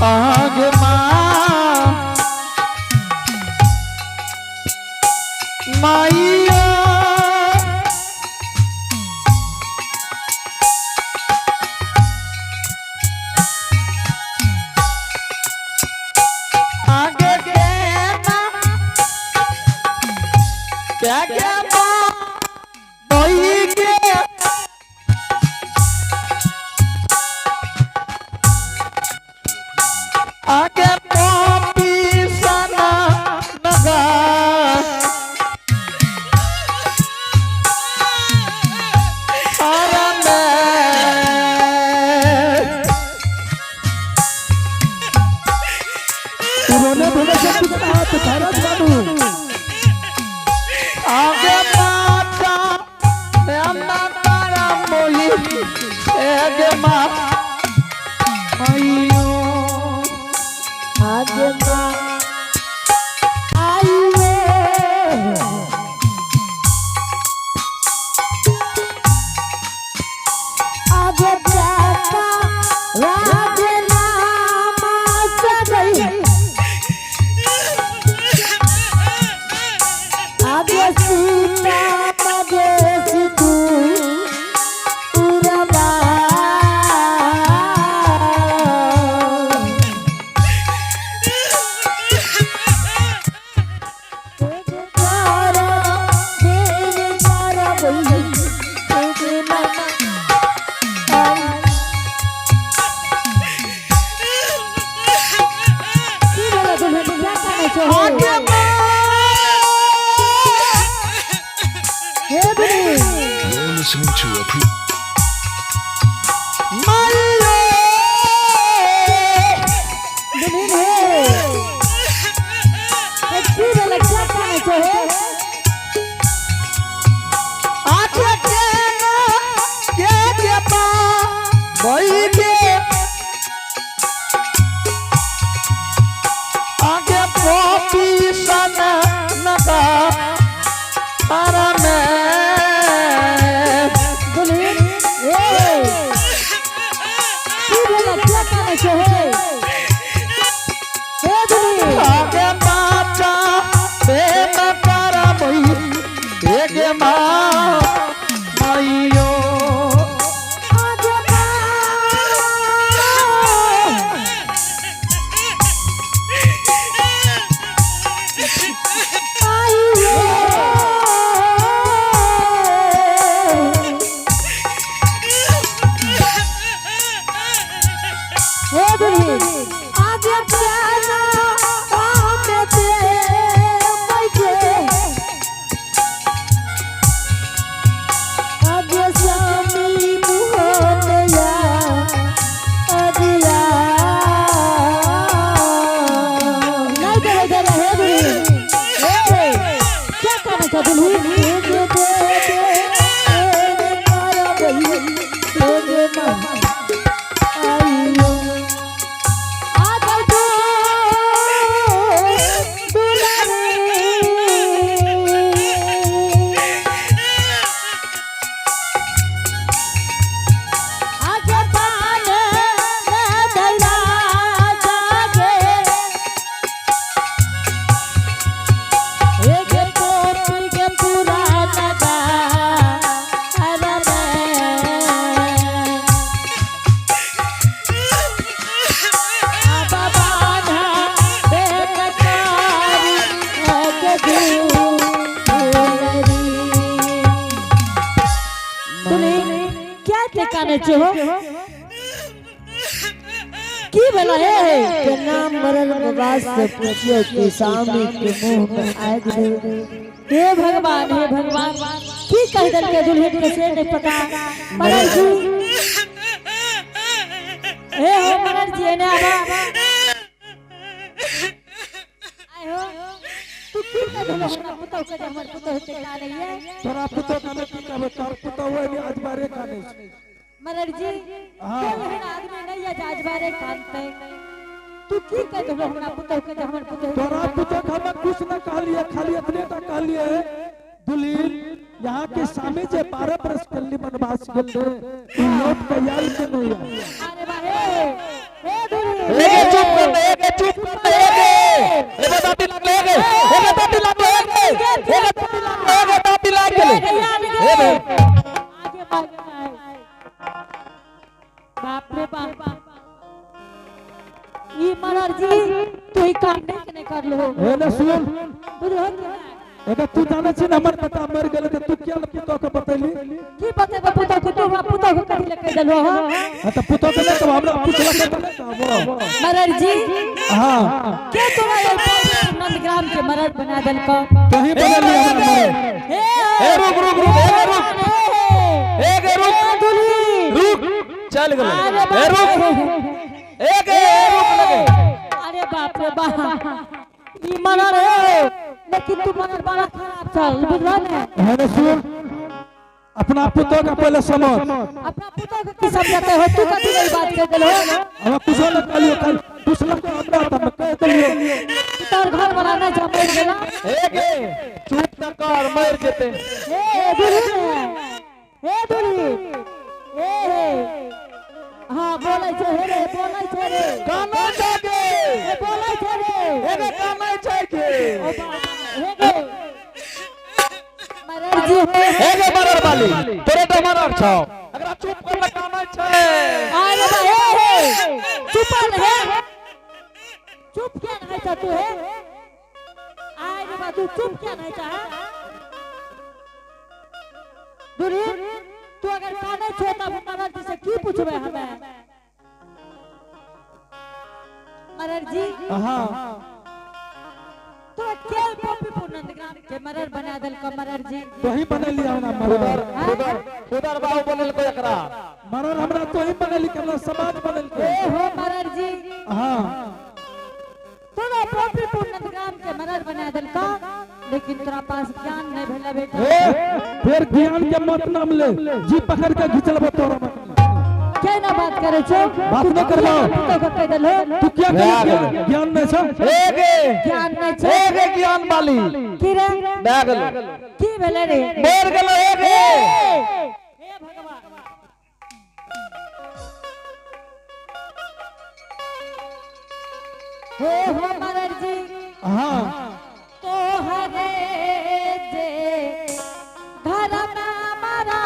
आगे माइया आगे क्या क्या कोई के आगे पॉपी सना नगा रोने धोने से कुछ कहा तो भारत बाबू आगे माता मैं तारा मोही आगे माँ आइयो आगे माँ आइए आगे जाता राजे नाम सदै आगे सीता मदेश तू उड़वा You're listening to a pre आगे पॉपी सना नगा तारा आगे बाचा बेना तारा मोही आगे माँ माइयो आगे प्यारा आमे ते बैठे आगे स्वामी मोहनया अदिया नहीं दे रहे बुढ़ी क्या करना चाहते बुढ़ी दे मारा बही दे माँ की भला है के नाम मरल बबास से पूछियो कि स्वामी के मुंह में आग दे हे भगवान की कह दल के दुल्हन के से नहीं पता मरल जी हे हो मरल जी ने आवा आए हो तू की कह दल हमरा पुतो के हमर पुतो होते का नहीं है तोरा पुतो का नहीं का तोर पुतो हुए भी आज बारे का नहीं मरल जी दुल्हन आदमी नहीं है आज बारे कान पे तू की कह दल हमरा पुतो के हमर पुतो तोरा पुतो का हम कुछ ना कह लिया खाली अपने तक कह लिए दुल्हन यहाँ के सामने जे 12 बरस पहले वनवास गए लौट के आई के नहीं अरे बा हे दुल्हन चुप कर दे एक चुप कर दे एक दादी लग ले एक दादी लग ले एक दादी लग ले आगे बाप रे बाप ई मरर जी तू ही काम नहीं कर लो हे ना सुन बुझलो एका तू जाने छी ना हमर पता मर गेले त तू क्या पुतो के बतैली की बतेबे पुतो को तू पुतो को कथि ले कह देलो हो त पुतो के ले तो हमरा पूछला के वो मरर जी हां के तोरा ये नंदग्राम के मरर बना देल को कहीं बदल लिया हमरा ए रुक रुक रुक एक रुक रुक चल गलो ए रुक एक रुक लगे अरे बाप रे बाप ई मरर है लेकिन तू मरर बड़ा खराब चल बुझला ने है ना सुन अपना पुतो का पहले समझ अपना पुतो के की समझते हो तू कथि नहीं बात कर देलो हम कुछो न कहलियो कल पूछला के हमरा त कह देलियो तोर घर वाला नहीं जमल गेला एक चुप न कर मर जेते हे दुली हे हां बोलै छै हे रे बोलै छै रे काना जागे हे बोलै छै रे एगे काना छै के हे गे मरर जी एगे मरर वाली तोरे तो मरर छौ अगर चुप कर ल काना छै अरे बा हे चुप रहे चुप क्या नहीं था तू है अरे बा तू चुप क्या नहीं था दूरी तू अगर काने छोटा मरर जी से की पूछबे हमें मरर जी हां तो केल पप्पी नंदग्राम के मरर बना देल को मरर जी वही बना लिया ना मरर उधर बाबू बनल को एकरा मरर हमरा तो ही बना ली हमरा समाज बनल के ए हो मरर जी हां तोरा पप्पी नंदग्राम के मरर बना देल को लेकिन तोरा पास ज्ञान नहीं भेला बेटा फिर ज्ञान के मत नाम ले जी पकड़ के घिचलबो तोरा मत क्या ना बात करे छो बात न करबो तो कह देलो तू क्या कर ज्ञान नहीं छ एगे ज्ञान नहीं छे एगे ज्ञान वाली की रे बैगल की भेले रे मर गेलो एगे हे भगवान हे हो मरर जी हां तो हरे जे घर में मरा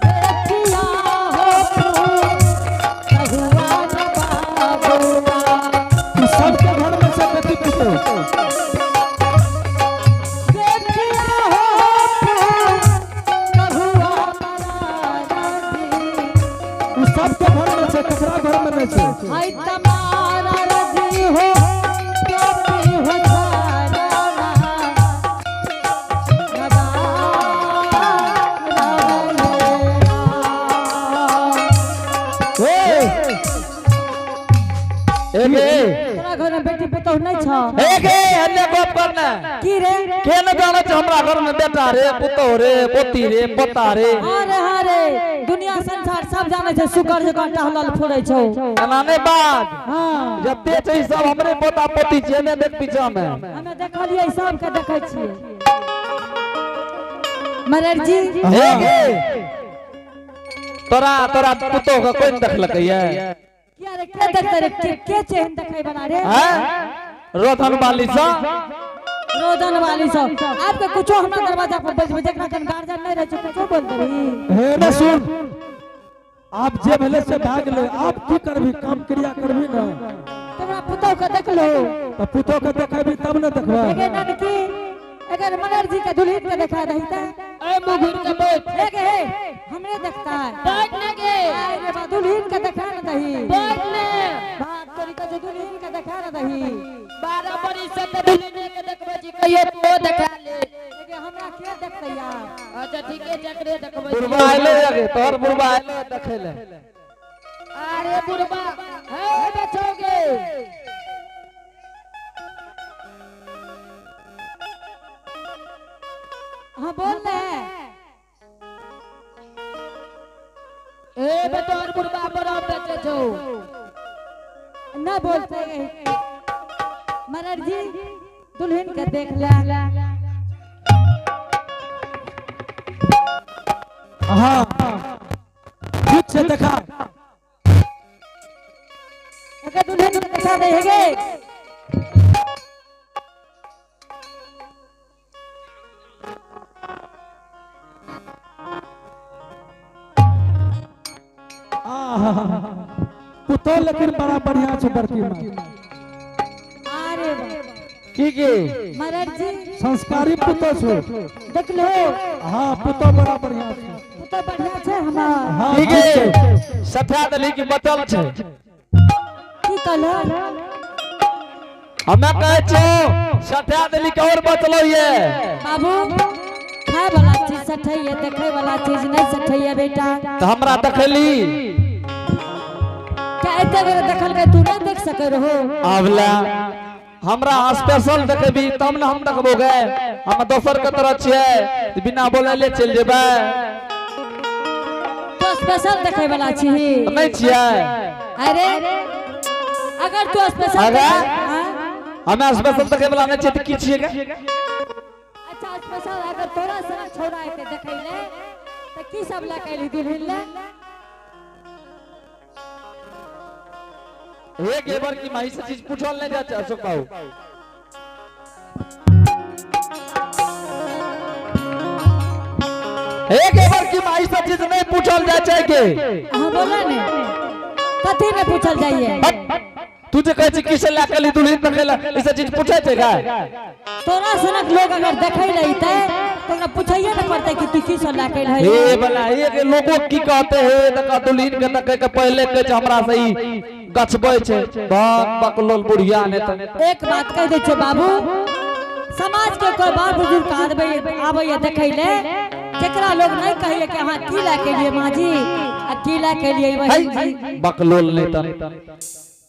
देखिया हो भगवान बाबूआ तू सबके घर में से बेटी पुतो देखिया हो भगवान तू सबके घर में से ककरा घर में नहीं छै हाय तमारा रजी हो प्यारी हो जाना एगे तोरा घर में बेटी पुतौह नहीं छ एगे हल्ले गप करना की रे के न जाने छ हमरा घर में बेटा रे पुतो रे पोती रे पोता रे अरे अरे दुनिया संसार सब जाने छै सुगर जकां टहलल फुरै छौ एना नहीं बात हां जते छै सब हमरे पोता पोती छै ने देख पीछा में हमें देखलिए सब के देखै छियै मरर जी एगे तोरा पुतो के कोई देखलकै ये क्या रे के देखते रे के चेहन देखै बना रे हैं रोधन वाली सा रोदन वाली सब आपके कुछो हमरा दरवाजा पर बैठ देखना कन गार्जियन नहीं रहे कुछो बोल देबी हे ना सुन आप जे भेले से भाग ले आप की करबी काम क्रिया करबी ना तोरा पुतौ के देख लो तो पुतो के देखेबी तब न देखबा एगे ननकी अगर मलर जी के दुल्हन के दिखा दही त ए मुगुर के बैठ एगे हे हमरे देखता है बैठ लगे अरे बा दुल्हन के दिखा न दही बैठ ले बात तोरी के दुल्हन के दिखा न दही 12 बरी से दुल्हन के देखबे जी कहियो तो दिखा ले एगे हमरा के देखते यार अच्छा ठीक है चक्रे देखबे बुढ़बा आइले जगे तोहर बुढ़बा आइले देखेले अरे बुढ़बा हे बचोगे हाँ बोल रहे ए बतौर बुढ़बा बड़ा बेटे छो न बोलते मरर जी दुल्हन के देख ले हाँ ठीक से देखा अगर दुल्हन को दिखा दे हेगे पुतो लेकिन बड़ा बढ़िया छे बड़की माँ। अरे की महाराज जी संस्कारी पुतो छे। देख लो हाँ पुतो बड़ा बढ़िया छे। तो बढ़िया छे हमार हाँ ठीक ठीक है छे। सफेद अली की बतल छे की कहलो हमें कहे छो सफेद अली के और बतलो ये बाबू खाए वाला चीज सठैया देखे वाला चीज नहीं सठैया बेटा तो हमरा देखली क्या एते बेर देखल के तू नहीं देख सके रहो आवला हमरा स्पेशल देखबी तब न हम देखबो गे हम दोसर के तरह छिए बिना बोलले चल जेबे तो स्पेशल देखे वाला छी नहीं छिए अरे अगर तू स्पेशल अगर? हाँ? हमें स्पेशल देखे वाला नहीं छिए त की छिए गे अच्छा स्पेशल अगर तोरा सनक छोड़ा एते देखै ले त की सब ला कैली दुल्हन ले एक एबर की माई से चीज पूछल नहीं जाता अशोक बाबू एक एबर की माई से चीज नहीं पूछल जाए छै के हां बोला ने कथी में पूछल जाइए तू जे कहै छी किसे ला कली दुल्हन देखेला इसे चीज पूछै छै का तोरा सनक लोग अगर देखै लइते तोरा पूछैए न पड़ते कि तू की सब ला कैल है हे भला एक लोगो की कहते है त दुल्हन के तक के पहले कह हमरा सही गछबै छै बात बकलोल बुढ़िया ने त एक बात कह दे छो बाबू समाज के कोई बात बुजुर्ग आदबे आबे देखै ले जेकरा लोग नहीं कहिए कि हां की ला के लिए मां जी आ की ला के लिए बहन जी बकलोल ने त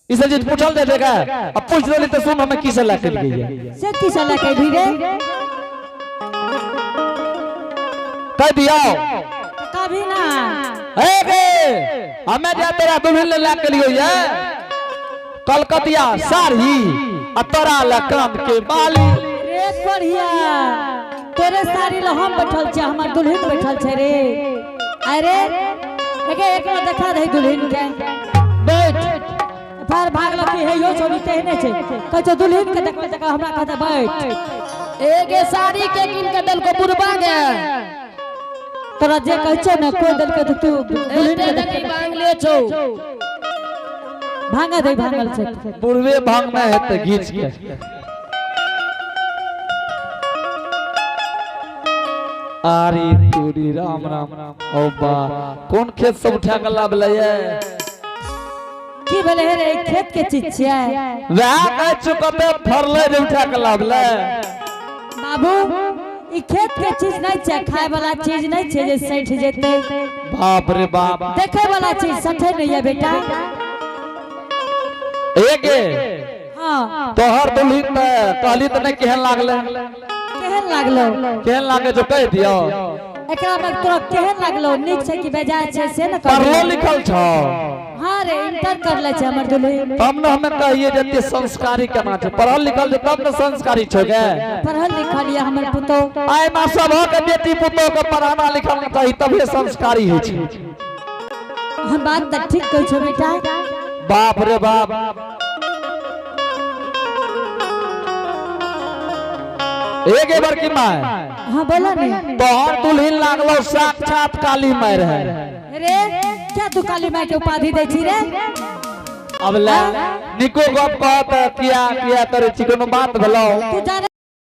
इसे चीज पूछल जाए देगा अब पूछ देली तो सुन हमें किसे ला के गई है से की सब ला के भी रे कह दियो कभी ना ए बे हमें जा तेरा दुल्हन ला के लियो ये कलकतिया साड़ी आ तोरा ला कान के बाली रे बढ़िया तेरे साड़ी ला हम बैठल छ हमर दुल्हन बैठल छ रे अरे एकरा देखा दे दुल्हन के बैठ फार भागल की है यो छोड़ी तेहने छे कह छ दुल्हन के देखले तक हमरा कहता बैठ एगे साड़ी के किन के दल को बुरबा गे तोरा जे कह छ न कोई दल के तो तू दुल्हन के देख भांग ले छो भांगा दे भांगल छ बुढ़वे भांग में है त घीच के आरी तूरी राम राम ओ बा कौन खेत से उठा के लाबले ये की भेले रे खेत के चीज छियै वह कह चुकते फरले जे उठा के लाबले बाबू ई खेत के चीज नहीं छै खाए वाला चीज नहीं छै जे सठ जेते बाप रे बाप देखे वाला चीज सठे नहीं है बेटा एगे हां तोहर दुल्हन त कहली त नहीं केहन लागले केहन लागलो केहन लागे जो कह दियो एकरा में तोरा केहन लागलो नीक छै कि बेजाय छै से न पढ़लो कहलो लिखल छ हां रे इंटर कर ले छै हमर दुल्हन तब न हमें कहिए जते संस्कारी केना छै पढ़ल लिखल छै तब न संस्कारी छ गे पढ़ल लिखल ये हमर पुतो आय मा सब के बेटी पुतो के पढ़ाना लिखाना कही तबे संस्कारी होइ छै हम बात त ठीक कह छो बेटा बाप रे बाप एक एबर की माय हां बोला ने तोहर दुल्हन लागलो साक्षात काली माय रहे रे क्या तू काली माई के उपाधि दै छी रे अब ला निको गप कहत किया किया करे छी कोनो बात भेलो तू जाने